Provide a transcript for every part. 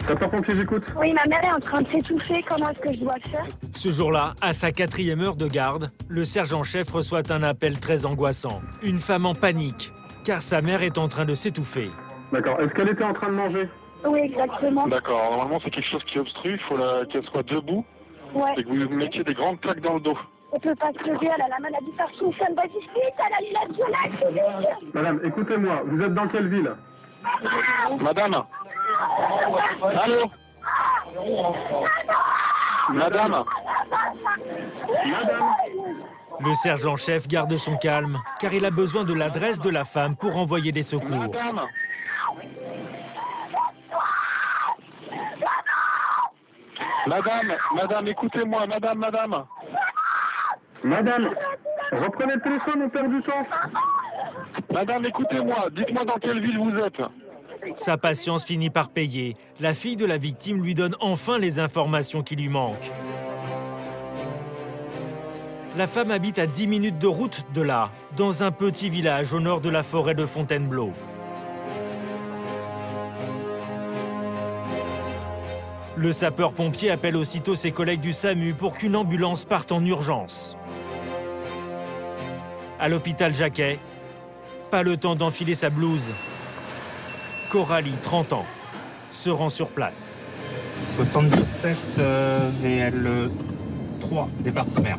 Sapeur-pompier, j'écoute. Oui, ma mère est en train de s'étouffer. Comment est-ce que je dois faire? Ce jour-là, à sa 4e heure de garde, le sergent-chef reçoit un appel très angoissant. Une femme en panique, car sa mère est en train de s'étouffer. D'accord. Est-ce qu'elle était en train de manger? Oui, exactement. D'accord. Normalement, c'est quelque chose qui obstrue. Il faut qu'elle soit debout Ouais. et que vous mettiez des grandes claques dans le dos. Elle peut pas se lever, elle a la maladie Parkinson. Vas-y, vite, elle a eu la violence. Madame, écoutez-moi. Vous êtes dans quelle ville? Madame. Allô. Madame. Madame. Le sergent-chef garde son calme, car il a besoin de l'adresse de la femme pour envoyer des secours. Madame. Madame, écoutez-moi, madame. Madame, reprenez le téléphone, on perd du temps. Madame, écoutez-moi, dites-moi dans quelle ville vous êtes. Sa patience finit par payer. La fille de la victime lui donne enfin les informations qui lui manquent. La femme habite à 10 minutes de route de là, dans un petit village au nord de la forêt de Fontainebleau. Le sapeur-pompier appelle aussitôt ses collègues du SAMU pour qu'une ambulance parte en urgence. À l'hôpital Jacquet, pas le temps d'enfiler sa blouse. Coralie, 30 ans, se rend sur place. 77 VL3, départ primaire.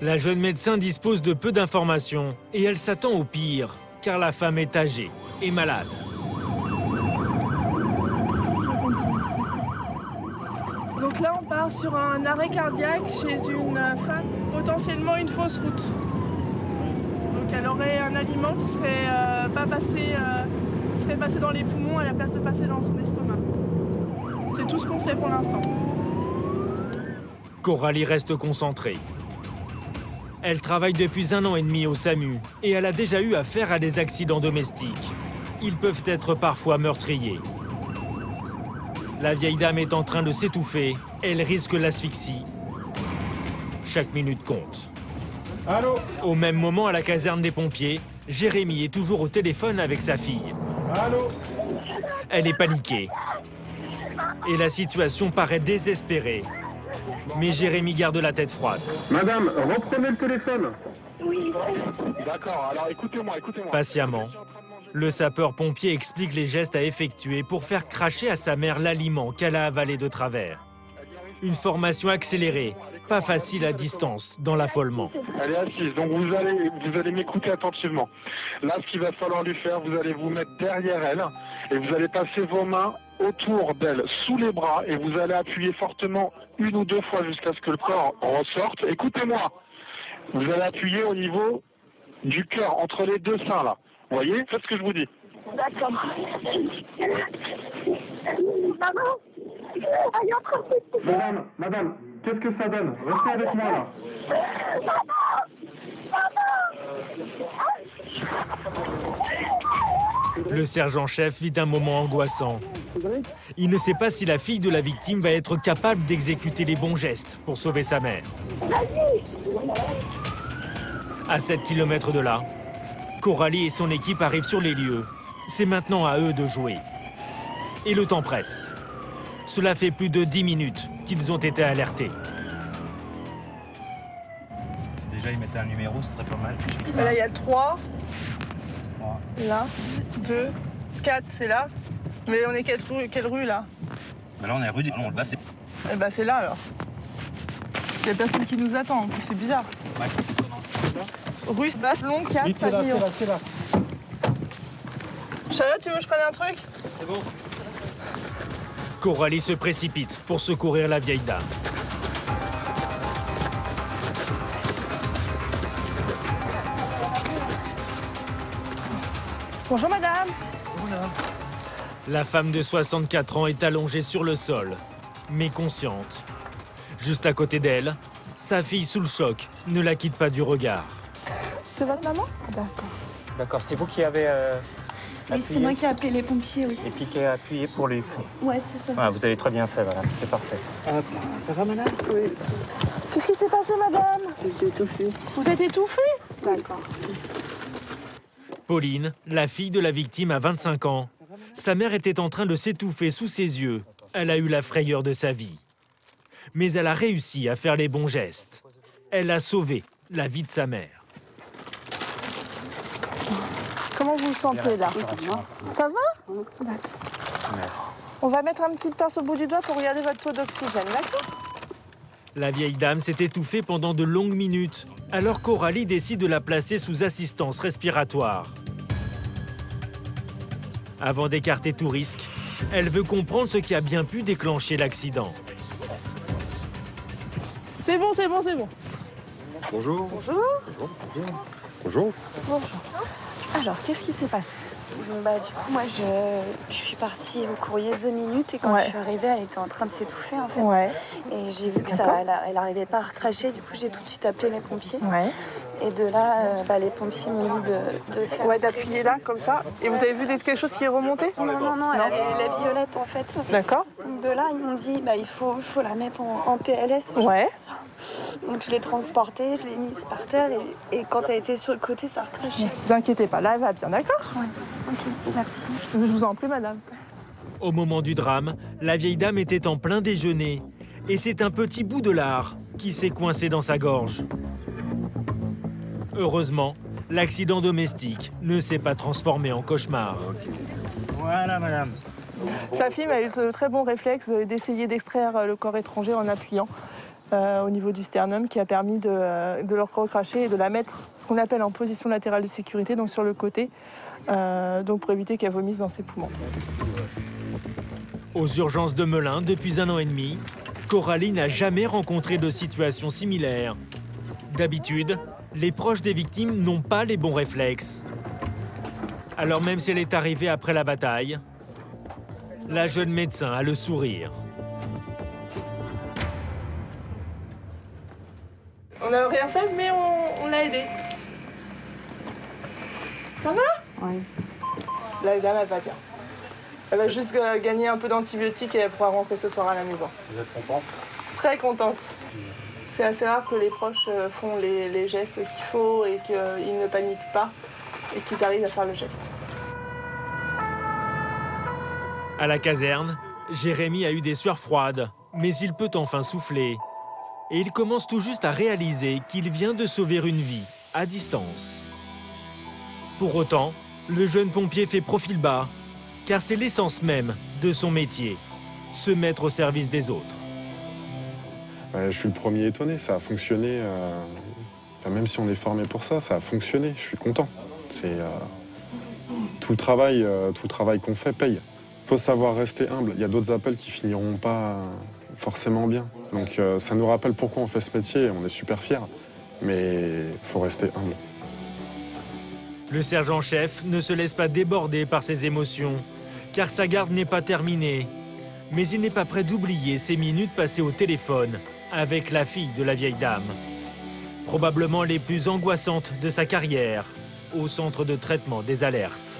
La jeune médecin dispose de peu d'informations et elle s'attend au pire, car la femme est âgée et malade. Donc là, on part sur un arrêt cardiaque chez une femme, potentiellement une fausse route. Donc elle aurait un aliment qui serait passé dans les poumons à la place de passer dans son estomac. C'est tout ce qu'on sait pour l'instant. Coralie reste concentrée. Elle travaille depuis 1 an et demi au SAMU et elle a déjà eu affaire à des accidents domestiques. Ils peuvent être parfois meurtriers. La vieille dame est en train de s'étouffer. Elle risque l'asphyxie. Chaque minute compte. Allô? Au même moment, à la caserne des pompiers, Jérémy est toujours au téléphone avec sa fille. Allô? Elle est paniquée. Et la situation paraît désespérée. Mais Jérémy garde la tête froide. Madame, reprenez le téléphone. Oui. D'accord, alors écoutez-moi. Patiemment, le sapeur-pompier explique les gestes à effectuer pour faire cracher à sa mère l'aliment qu'elle a avalé de travers. Une formation accélérée, pas facile à distance, dans l'affolement. Elle est assise, donc vous allez m'écouter attentivement. Là, ce qu'il va falloir lui faire, vous allez vous mettre derrière elle et vous allez passer vos mains autour d'elle, sous les bras, et vous allez appuyer fortement 1 ou 2 fois jusqu'à ce que le corps ressorte. Écoutez-moi, vous allez appuyer au niveau du cœur, entre les 2 seins là. Vous voyez? Faites ce que je vous dis. D'accord. Maman, elle est en train de s'étouffer. Madame, qu'est-ce que ça donne? Restez avec moi là. Le sergent-chef vit un moment angoissant. Il ne sait pas si la fille de la victime va être capable d'exécuter les bons gestes pour sauver sa mère. À 7 km de là, Coralie et son équipe arrivent sur les lieux. C'est maintenant à eux de jouer. Et le temps presse. Cela fait plus de 10 minutes qu'ils ont été alertés. Si déjà ils mettaient un numéro, ce serait pas mal. Là, il y a le 3. 3. Là, 2, 4, c'est là. Mais on est quelle rue là? Ben là on est rue du... Non, là c'est... Eh ben c'est là alors. Il y a personne qui nous attend, en plus c'est bizarre. Ouais. Rue Basse Longue 4, Pavillon. C'est là. Charlotte, tu veux que je prenne un truc? C'est bon. Coralie se précipite pour secourir la vieille dame. Bonjour madame. La femme de 64 ans est allongée sur le sol, mais consciente. Juste à côté d'elle, sa fille sous le choc ne la quitte pas du regard. C'est votre maman? D'accord. D'accord, c'est vous qui avez Oui, c'est moi qui ai appelé les pompiers, oui. et puis qui a appuyé pour lui. Ouais, c'est ça. Ah, vous avez très bien fait, voilà, c'est parfait. Ça va, madame? Oui. Qu'est-ce qui s'est passé madame? J'ai étouffé. Vous êtes étouffée? D'accord. Pauline, la fille de la victime à 25 ans, Sa mère était en train de s'étouffer sous ses yeux. Elle a eu la frayeur de sa vie. Mais elle a réussi à faire les bons gestes. Elle a sauvé la vie de sa mère. Comment vous vous sentez là? Ça va? On va mettre un petit pince au bout du doigt pour regarder votre taux d'oxygène, d'accord? La vieille dame s'est étouffée pendant de longues minutes. Alors Coralie décide de la placer sous assistance respiratoire. Avant d'écarter tout risque, elle veut comprendre ce qui a bien pu déclencher l'accident. C'est bon, c'est bon, c'est bon. Bonjour. Bonjour. Bonjour. Bonjour. Alors, qu'est-ce qui s'est passé? Bah, du coup, moi, je suis partie au courrier 2 minutes et quand je suis arrivée, elle était en train de s'étouffer en fait. Ouais. Et j'ai vu que elle n'arrivait pas à recracher, du coup, j'ai tout de suite appelé les pompiers. Ouais. Et de là, les pompiers m'ont dit de faire. Ouais, d'appuyer là, comme ça. Et vous avez vu quelque chose qui est remonté? Non, elle avait la violette en fait. D'accord. Donc de là, ils m'ont dit, il faut la mettre en PLS. Ouais. Donc je l'ai transportée, je l'ai mise par terre et quand elle était sur le côté, ça a recraché. Ne vous inquiétez pas, là, elle va bien, d'accord? Ouais, ok, merci. Je vous en prie, madame. Au moment du drame, la vieille dame était en plein déjeuner. Et c'est un petit bout de lard qui s'est coincé dans sa gorge. Heureusement, l'accident domestique ne s'est pas transformé en cauchemar. Voilà, madame. Sa fille a eu le très bon réflexe d'essayer d'extraire le corps étranger en appuyant au niveau du sternum, qui a permis de le recracher et de la mettre, ce qu'on appelle en position latérale de sécurité, donc sur le côté, donc pour éviter qu'elle vomisse dans ses poumons. Aux urgences de Melun, depuis 1 an et demi, Coralie n'a jamais rencontré de situation similaire. D'habitude, les proches des victimes n'ont pas les bons réflexes. Alors même si elle est arrivée après la bataille, la jeune médecin a le sourire. On n'a rien fait, mais on l'a aidée. Ça va? Oui. La dame, elle va bien. Elle va juste gagner un peu d'antibiotiques et elle pourra rentrer ce soir à la maison. Vous êtes contente? Très contente. C'est assez rare que les proches font les gestes qu'il faut et qu'ils ne paniquent pas et qu'ils arrivent à faire le geste. À la caserne, Jérémy a eu des sueurs froides, mais il peut enfin souffler. Et il commence tout juste à réaliser qu'il vient de sauver une vie, à distance. Pour autant, le jeune pompier fait profil bas, car c'est l'essence même de son métier, se mettre au service des autres. Je suis le premier étonné, ça a fonctionné. Même si on est formé pour ça, ça a fonctionné, je suis content. Tout le travail qu'on fait paye. Il faut savoir rester humble. Il y a d'autres appels qui finiront pas forcément bien. Donc ça nous rappelle pourquoi on fait ce métier, on est super fiers. Mais il faut rester humble. Le sergent-chef ne se laisse pas déborder par ses émotions, car sa garde n'est pas terminée. Mais il n'est pas prêt d'oublier ces minutes passées au téléphone avec la fille de la vieille dame. Probablement les plus angoissantes de sa carrière, au centre de traitement des alertes.